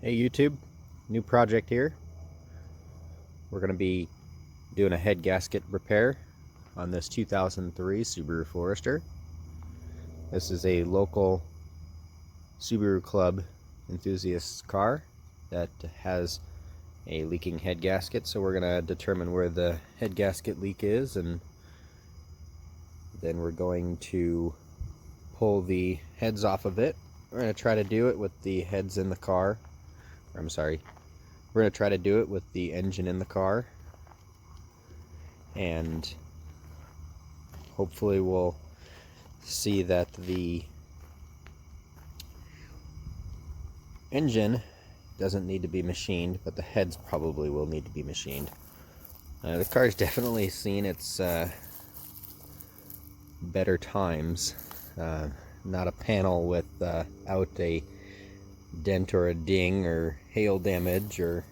Hey YouTube, new project here. We're going to be doing a head gasket repair on this 2003 Subaru Forester. This is a local Subaru Club enthusiast car that has a leaking head gasket, so we're going to determine where the head gasket leak is, and then we're going to pull the heads off of it. We're going to try to do it with the heads in the car. I'm sorry, we're going to try to do it with the engine in the car, and hopefully we'll see that the engine doesn't need to be machined, but the heads probably will need to be machined. The car's definitely seen its better times. Not a panel without a dent or a ding or hail damage or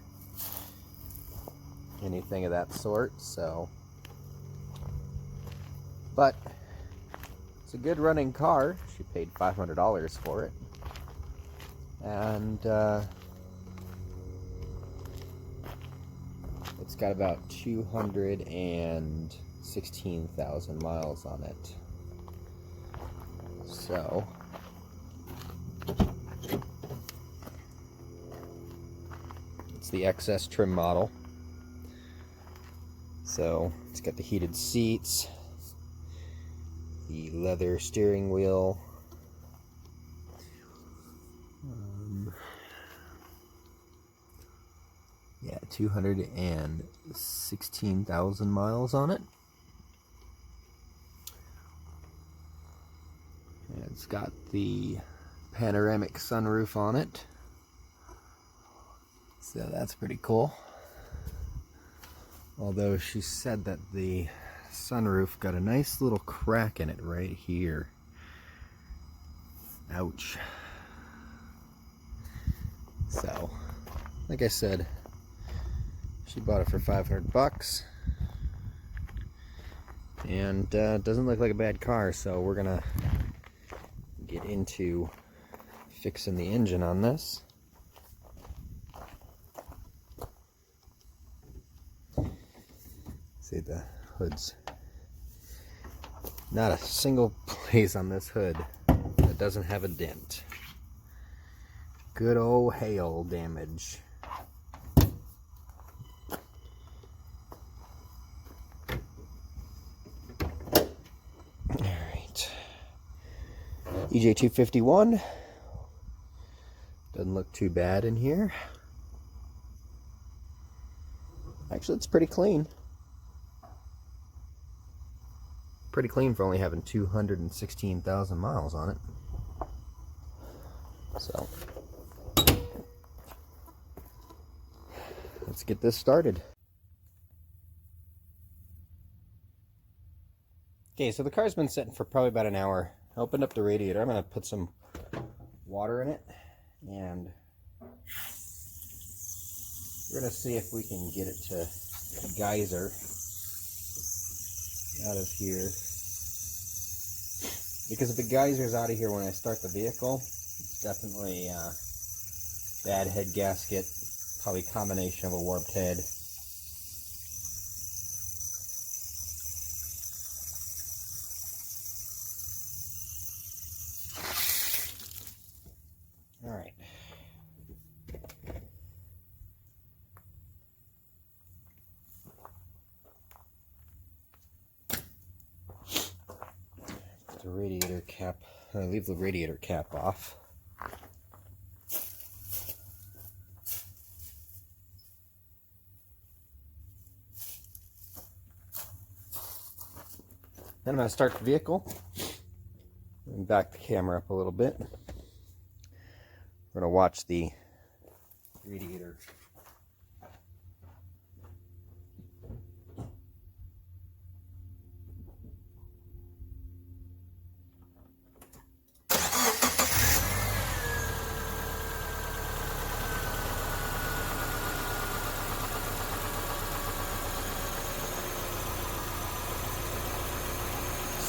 anything of that sort, so but it's a good running car. She paid $500 for it, and it's got about 216,000 miles on it, so the XS trim model. So it's got the heated seats, the leather steering wheel, yeah, 216,000 miles on it. And it's got the panoramic sunroof on it. So that's pretty cool. Although she said that the sunroof got a nice little crack in it right here. Ouch. So, like I said, she bought it for 500 bucks. And doesn't look like a bad car, so we're gonna get into fixing the engine on this. See, the hood's not a single place on this hood that doesn't have a dent. Good old hail damage. Alright. EJ251. Doesn't look too bad in here. Actually, it's pretty clean. Pretty clean for only having 216,000 miles on it. So let's get this started. Okay, so the car's been sitting for probably about an hour. I opened up the radiator. I'm going to put some water in it, and we're going to see if we can get it to geyser out of here, because if the geyser's out of here when I start the vehicle, it's definitely bad head gasket, probably a combination of a warped head. All right. The radiator cap, leave the radiator cap off. Then I'm going to start the vehicle and back the camera up a little bit. We're going to watch the radiator.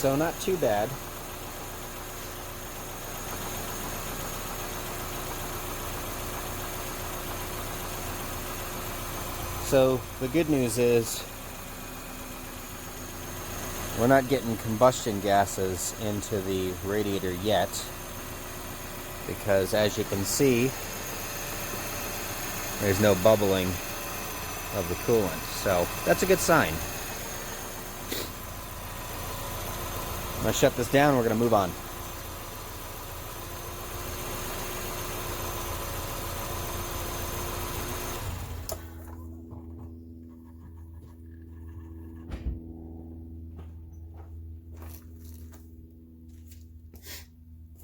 So not too bad. So the good news is we're not getting combustion gases into the radiator yet, because as you can see, there's no bubbling of the coolant. So that's a good sign. I'm going to shut this down. We're going to move on.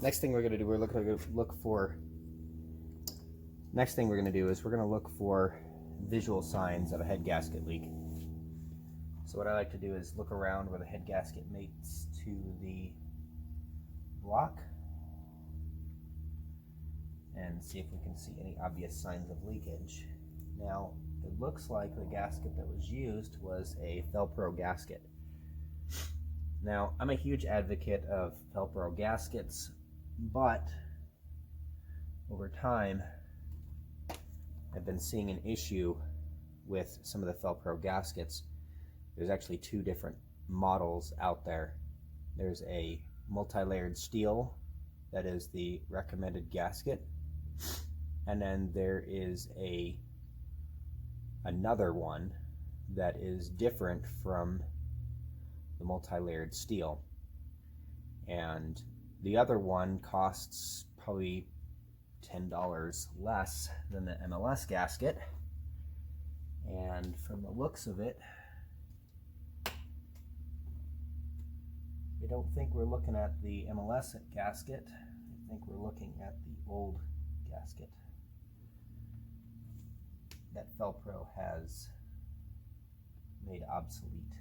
Next thing we're going to do, we're going to look for visual signs of a head gasket leak. So what I like to do is look around where the head gasket mates to the block and see if we can see any obvious signs of leakage. Now, it looks like the gasket that was used was a Velcro gasket. Now, I'm a huge advocate of Velcro gaskets, but over time I've been seeing an issue with some of the Velcro gaskets. There's actually two different models out there. There's a multi-layered steel that is the recommended gasket, and then there is another one that is different from the multi-layered steel, and the other one costs probably $10 less than the MLS gasket. And from the looks of it, I don't think we're looking at the MLS gasket. I think we're looking at the old gasket that Velcro has made obsolete.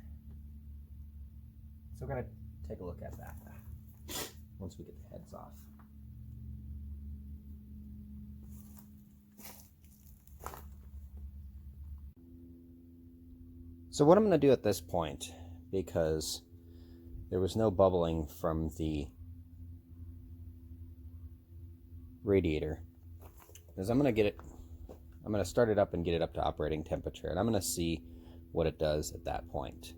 So we're going to take a look at that once we get the heads off. So what I'm going to do at this point, because there was no bubbling from the radiator, is I'm going to start it up and get it up to operating temperature, and I'm going to see what it does at that point.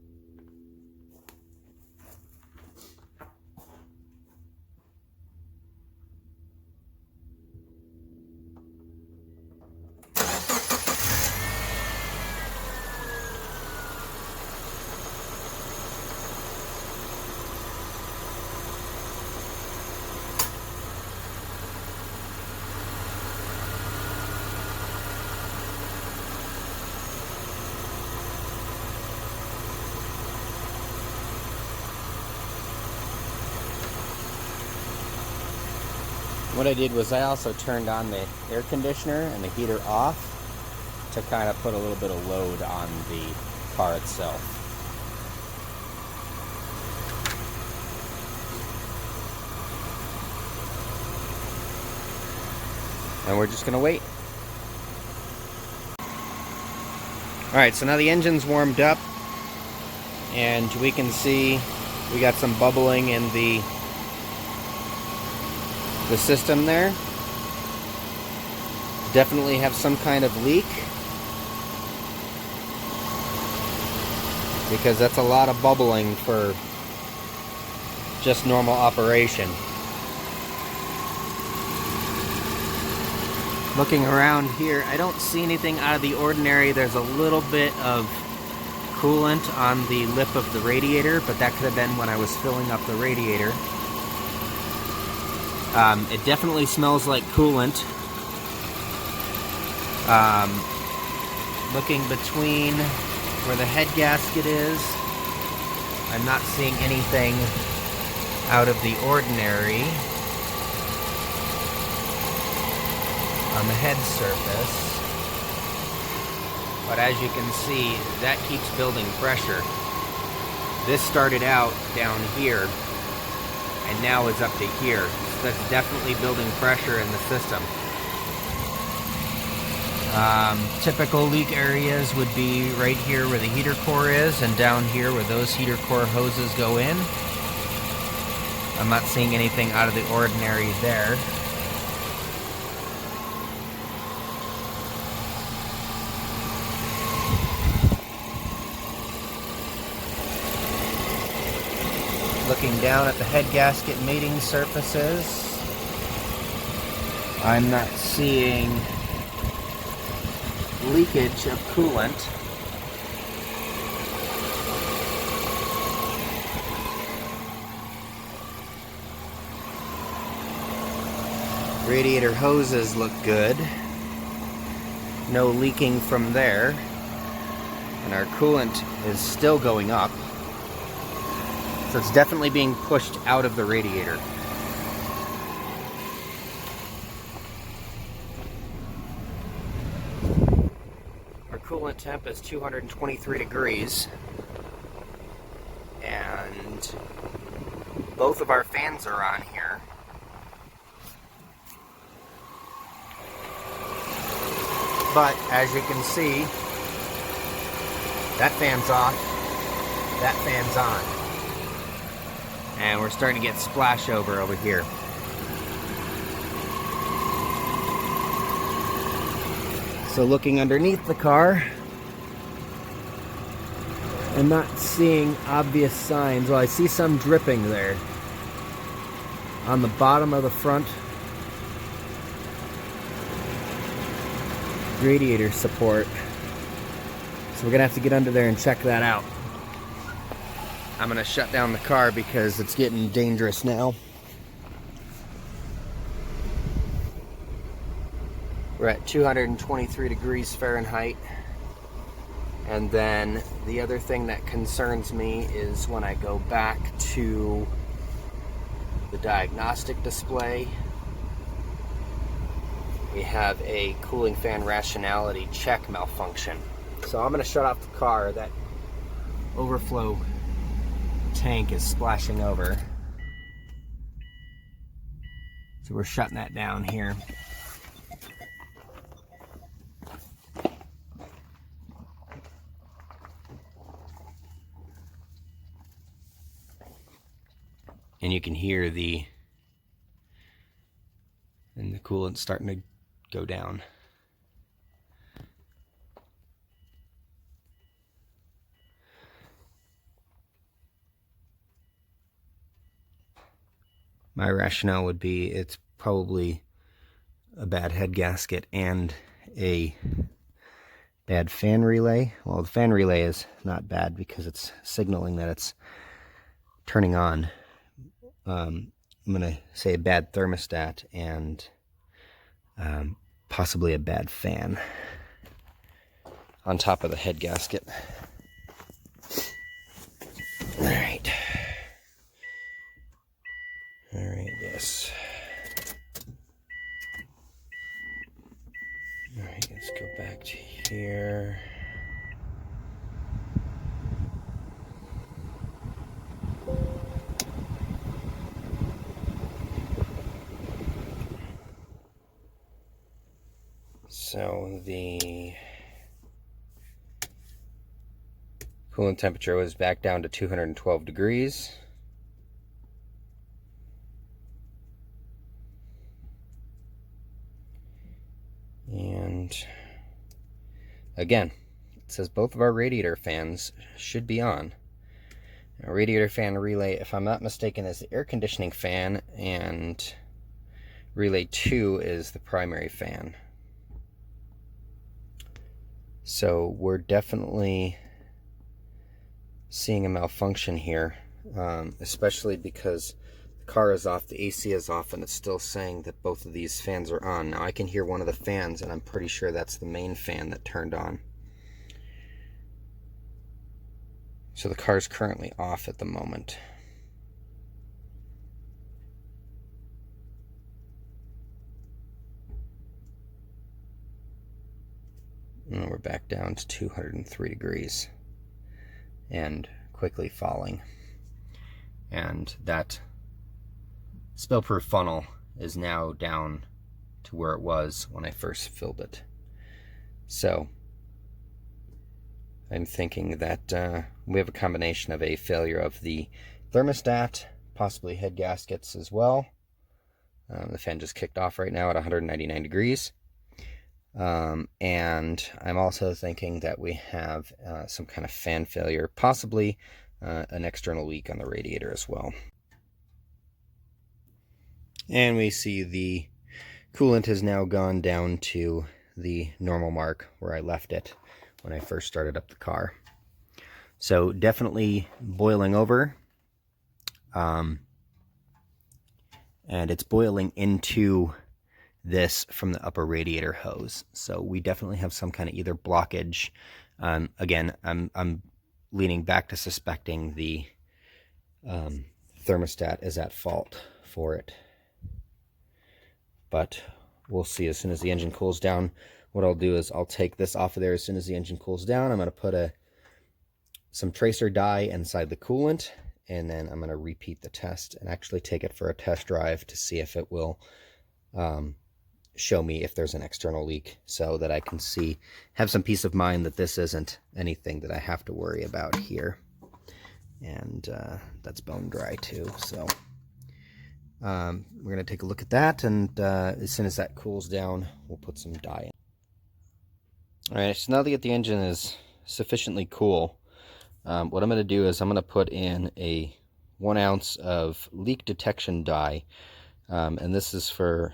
What I did was I also turned on the air conditioner and the heater off to kind of put a little bit of load on the car itself. And we're just going to wait. Alright, so now the engine's warmed up and we can see we got some bubbling in the system there. Definitely have some kind of leak, because that's a lot of bubbling for just normal operation. Looking around here, I don't see anything out of the ordinary. There's a little bit of coolant on the lip of the radiator, but that could have been when I was filling up the radiator. It definitely smells like coolant. Looking between where the head gasket is, I'm not seeing anything out of the ordinary on the head surface. But as you can see, that keeps building pressure. This started out down here and now is up to here. That's definitely building pressure in the system. Typical leak areas would be right here where the heater core is, and down here where those heater core hoses go in. I'm not seeing anything out of the ordinary there. Looking down at the head gasket mating surfaces, I'm not seeing leakage of coolant. Radiator hoses look good. No leaking from there. And our coolant is still going up. So it's definitely being pushed out of the radiator. Our coolant temp is 223 degrees. And both of our fans are on here. But as you can see, that fan's off, that fan's on. And we're starting to get splash over here. So looking underneath the car, I'm not seeing obvious signs. Well, I see some dripping there on the bottom of the front radiator support. So we're gonna have to get under there and check that out. I'm gonna shut down the car because it's getting dangerous now. We're at 223 degrees Fahrenheit. And then the other thing that concerns me is when I go back to the diagnostic display, we have a cooling fan rationality check malfunction. So I'm going to shut off the car. That overflow tank is splashing over. So we're shutting that down here. And you can hear the coolant starting to go down. My rationale would be it's probably a bad head gasket and a bad fan relay. Well, the fan relay is not bad because it's signaling that it's turning on. I'm going to say a bad thermostat and possibly a bad fan on top of the head gasket. Alright, yes. Alright, let's go back to here. So the coolant temperature was back down to 212 degrees. And again, it says both of our radiator fans should be on. Our radiator fan relay, if I'm not mistaken, is the air conditioning fan, and relay 2 is the primary fan. So we're definitely seeing a malfunction here, especially because the car is off, the AC is off, and it's still saying that both of these fans are on. Now I can hear one of the fans, and I'm pretty sure that's the main fan that turned on. So the car is currently off at the moment. And we're back down to 203 degrees and quickly falling. And that spill-proof funnel is now down to where it was when I first filled it. So I'm thinking that we have a combination of a failure of the thermostat, possibly head gaskets as well. The fan just kicked off right now at 199 degrees. And I'm also thinking that we have some kind of fan failure, possibly an external leak on the radiator as well. And we see the coolant has now gone down to the normal mark where I left it when I first started up the car. So definitely boiling over. And it's boiling into this from the upper radiator hose. So we definitely have some kind of either blockage. Again, I'm leaning back to suspecting the thermostat is at fault for it. But we'll see as soon as the engine cools down. What I'll do is I'll take this off of there as soon as the engine cools down. I'm going to put some tracer dye inside the coolant, and then I'm going to repeat the test and actually take it for a test drive to see if it will show me if there's an external leak, so that I can have some peace of mind that this isn't anything that I have to worry about here. And that's bone dry too, so we're going to take a look at that, and as soon as that cools down, we'll put some dye in. Alright, so now that the engine is sufficiently cool, what I'm going to do is I'm going to put in a 1 ounce of leak detection dye, and this is for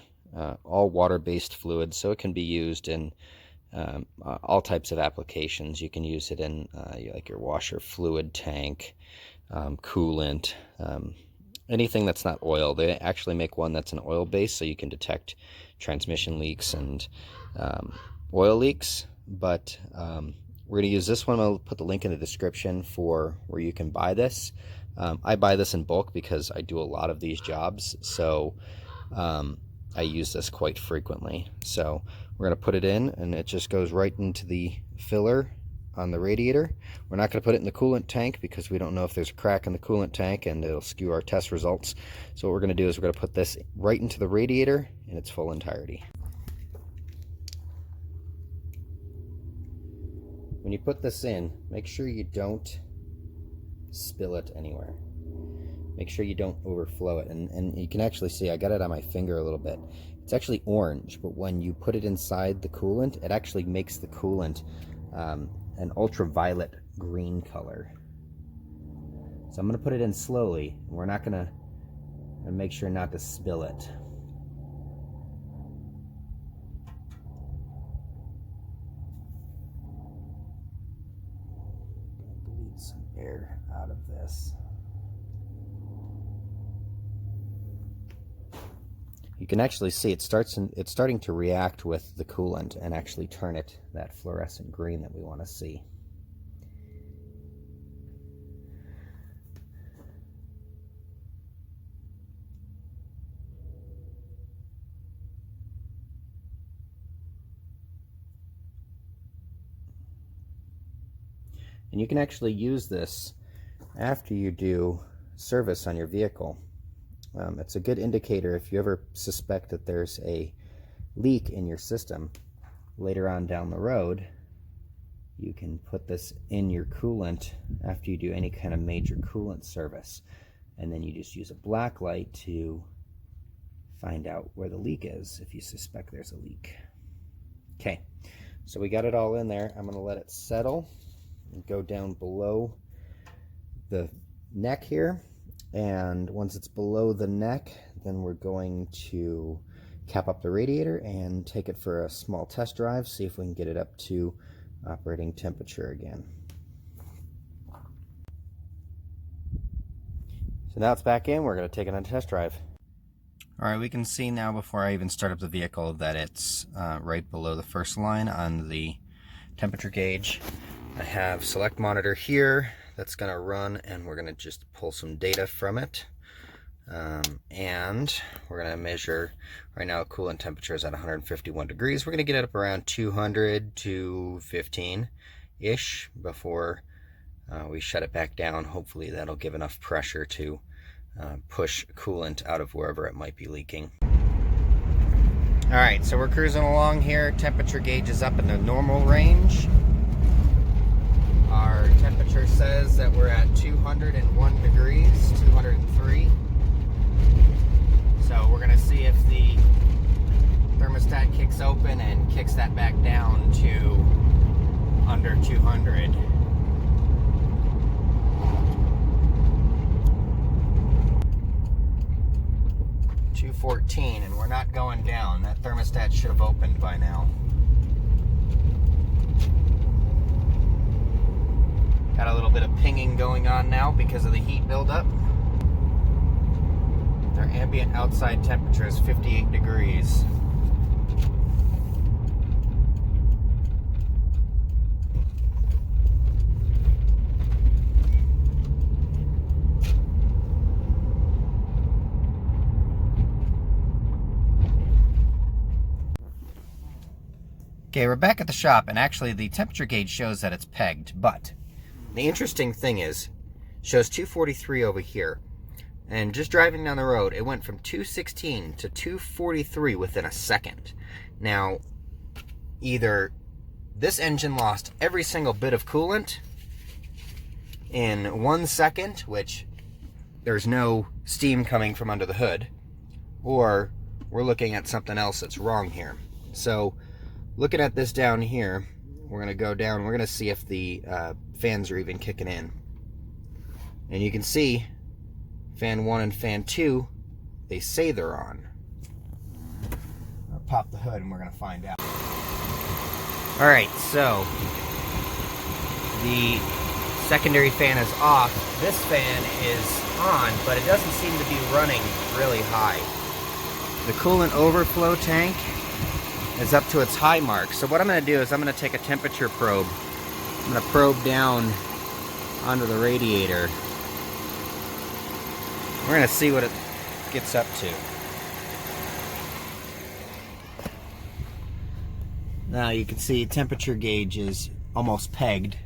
all water-based fluids, so it can be used in all types of applications. You can use it in like your washer fluid tank, coolant, anything that's not oil. They actually make one that's an oil base, so you can detect transmission leaks and oil leaks. But we're going to use this one. I'll put the link in the description for where you can buy this. I buy this in bulk because I do a lot of these jobs, so I use this quite frequently. So we're going to put it in, and it just goes right into the filler on the radiator. We're not going to put it in the coolant tank because we don't know if there's a crack in the coolant tank and it'll skew our test results. So what we're going to do is we're going to put this right into the radiator in its full entirety. When you put this in, make sure you don't spill it anywhere. Make sure you don't overflow it. And you can actually see, I got it on my finger a little bit. It's actually orange, but when you put it inside the coolant, it actually makes the coolant an ultraviolet green color. So I'm going to put it in slowly. We're not going to make sure not to spill it. Bleed some air out of this. You can actually see it's starting to react with the coolant and actually turn it that fluorescent green that we want to see. And you can actually use this after you do service on your vehicle. It's a good indicator if you ever suspect that there's a leak in your system. Later on down the road, you can put this in your coolant after you do any kind of major coolant service, and then you just use a black light to find out where the leak is if you suspect there's a leak. Okay, so we got it all in there. I'm going to let it settle and go down below the neck here. And once it's below the neck, then we're going to cap up the radiator and take it for a small test drive, see if we can get it up to operating temperature again. So now it's back in, we're going to take it on a test drive. Alright, we can see now before I even start up the vehicle that it's right below the first line on the temperature gauge. I have select monitor here that's going to run, and we're going to just pull some data from it. And we're going to measure, right now coolant temperature is at 151 degrees. We're going to get it up around 200 to 15-ish before we shut it back down. Hopefully that'll give enough pressure to push coolant out of wherever it might be leaking. Alright, so we're cruising along here. Temperature gauge is up in the normal range. Our temperature says that we're at 201 degrees, 203. So we're going to see if the thermostat kicks open and kicks that back down to under 200. 114 and we're not going down. That thermostat should have opened by now. Got a little bit of pinging going on now because of the heat buildup. Our ambient outside temperature is 58 degrees. Okay, we're back at the shop, and actually the temperature gauge shows that it's pegged, but the interesting thing is, shows 243 over here. And just driving down the road, it went from 216 to 243 within a second. Now, either this engine lost every single bit of coolant in 1 second, which there's no steam coming from under the hood, or we're looking at something else that's wrong here. So, looking at this down here, we're going to go down, we're going to see if the fans are even kicking in. And you can see fan 1 and fan 2, they say they're on. I'll pop the hood and we're going to find out. Alright, so the secondary fan is off. This fan is on, but it doesn't seem to be running really high. The coolant overflow tank is up to its high mark. So what I'm going to do is I'm going to take a temperature probe. I'm going to probe down onto the radiator. We're going to see what it gets up to. Now you can see temperature gauge is almost pegged.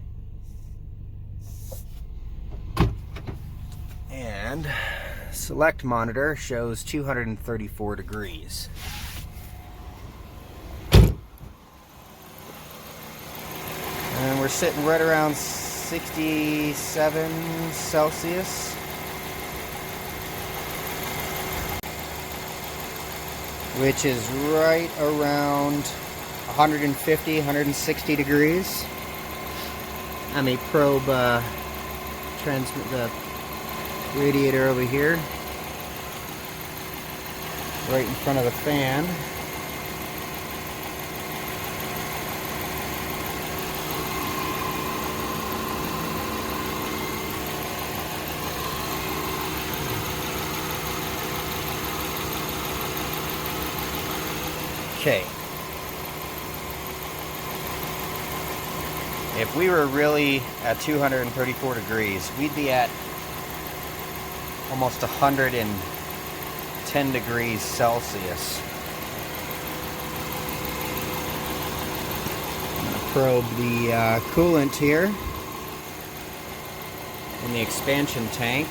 And select monitor shows 234 degrees. And we're sitting right around 67 Celsius. Which is right around 150, 160 degrees. Let me probe transmit the radiator over here, right in front of the fan. Okay. If we were really at 234 degrees, we'd be at almost 110 degrees Celsius. I'm going to probe the coolant here in the expansion tank.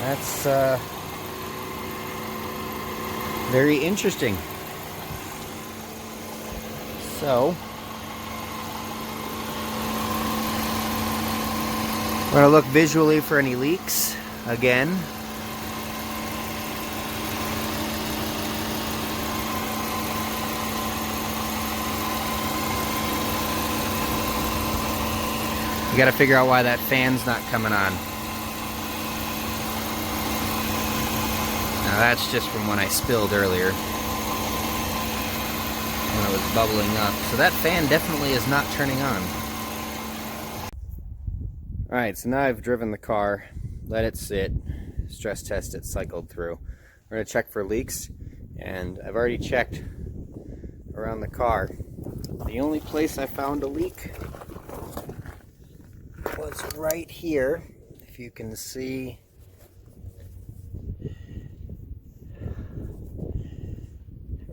That's very interesting. So, we're going to look visually for any leaks again. You got to figure out why that fan's not coming on. Now that's just from when I spilled earlier, when it was bubbling up. So that fan definitely is not turning on. Alright, so now I've driven the car, let it sit, stress test it, cycled through. We're going to check for leaks, and I've already checked around the car. The only place I found a leak was right here, if you can see.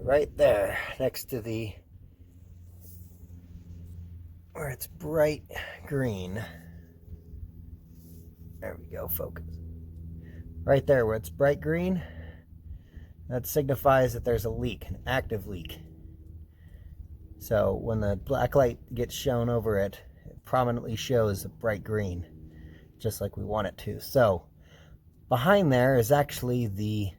Right there, next to the, where it's bright green. There we go, focus. Right there where it's bright green, that signifies that there's a leak, an active leak. So when the black light gets shown over it, it prominently shows a bright green, just like we want it to. So behind there is actually the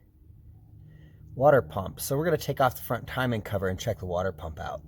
Water pump. So we're going to take off the front timing cover and check the water pump out.